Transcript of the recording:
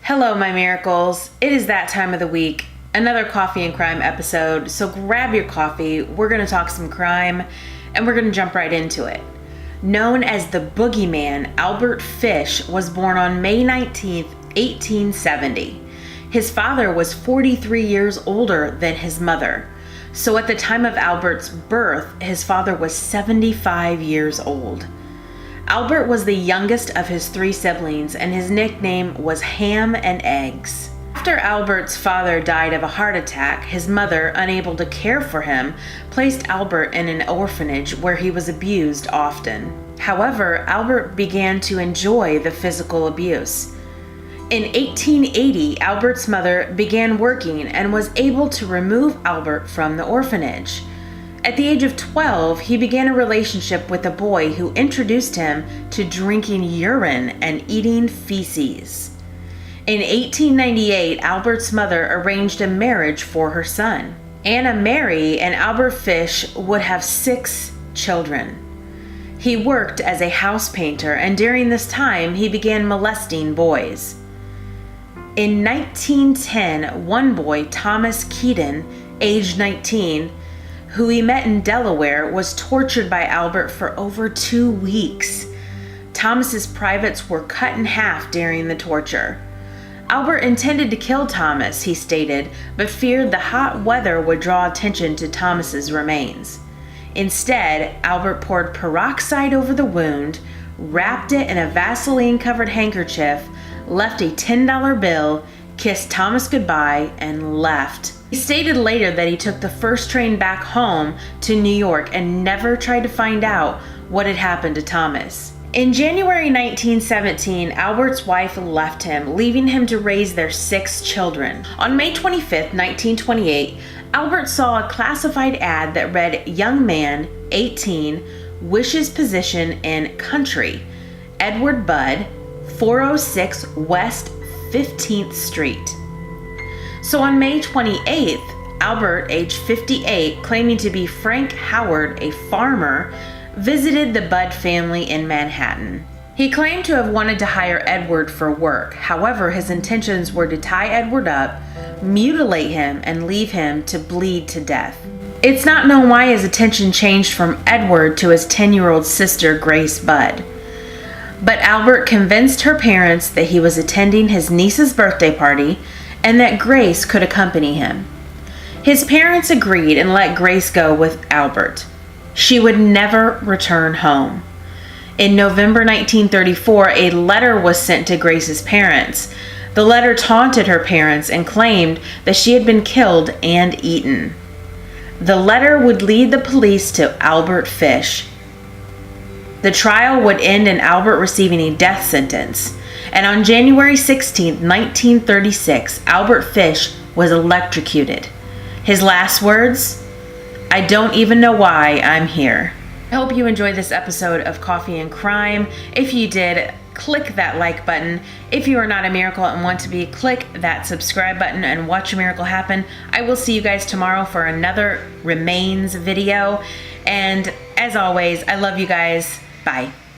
Hello, my miracles. It is that time of the week, another coffee and crime episode. So grab your coffee. We're going to talk some crime and we're going to jump right into it. Known as the Boogeyman, Albert Fish was born on May 19th, 1870. His father was 43 years older than his mother. So at the time of Albert's birth, his father was 75 years old. Albert was the youngest of his three siblings, and his nickname was Ham and Eggs. After Albert's father died of a heart attack, his mother, unable to care for him, placed Albert in an orphanage where he was abused often. However, Albert began to enjoy the physical abuse. In 1880, Albert's mother began working and was able to remove Albert from the orphanage. At the age of 12, he began a relationship with a boy who introduced him to drinking urine and eating feces. In 1898, Albert's mother arranged a marriage for her son. Anna Mary and Albert Fish would have 6 children. He worked as a house painter, and during this time, he began molesting boys. In 1910, one boy, Thomas Keaton, aged 19, who he met in Delaware, was tortured by Albert for over 2 weeks. Thomas's privates were cut in half during the torture. Albert intended to kill Thomas, he stated, but feared the hot weather would draw attention to Thomas's remains. Instead, Albert poured peroxide over the wound, wrapped it in a Vaseline-covered handkerchief, left a $10 bill, kissed Thomas goodbye, and left. He stated later that he took the first train back home to New York and never tried to find out what had happened to Thomas. In January 1917, Albert's wife left him, leaving him to raise their 6 children. On May 25, 1928, Albert saw a classified ad that read, "Young man, 18, wishes position in country, Edward Budd, 406 West 15th Street." So on May 28th, Albert, age 58, claiming to be Frank Howard, a farmer, visited the Budd family in Manhattan. He claimed to have wanted to hire Edward for work. However, his intentions were to tie Edward up, mutilate him, and leave him to bleed to death. It's not known why his attention changed from Edward to his 10-year-old sister, Grace Budd. But Albert convinced her parents that he was attending his niece's birthday party and that Grace could accompany him. His parents agreed and let Grace go with Albert. She would never return home. In November 1934, a letter was sent to Grace's parents. The letter taunted her parents and claimed that she had been killed and eaten. The letter would lead the police to Albert Fish. The trial would end in Albert receiving a death sentence. And on January 16, 1936, Albert Fish was electrocuted. His last words, "I don't even know why I'm here." I hope you enjoyed this episode of Coffee and Crime. If you did, click that like button. If you are not a miracle and want to be, click that subscribe button and watch a miracle happen. I will see you guys tomorrow for another remains video. And as always, I love you guys. Bye.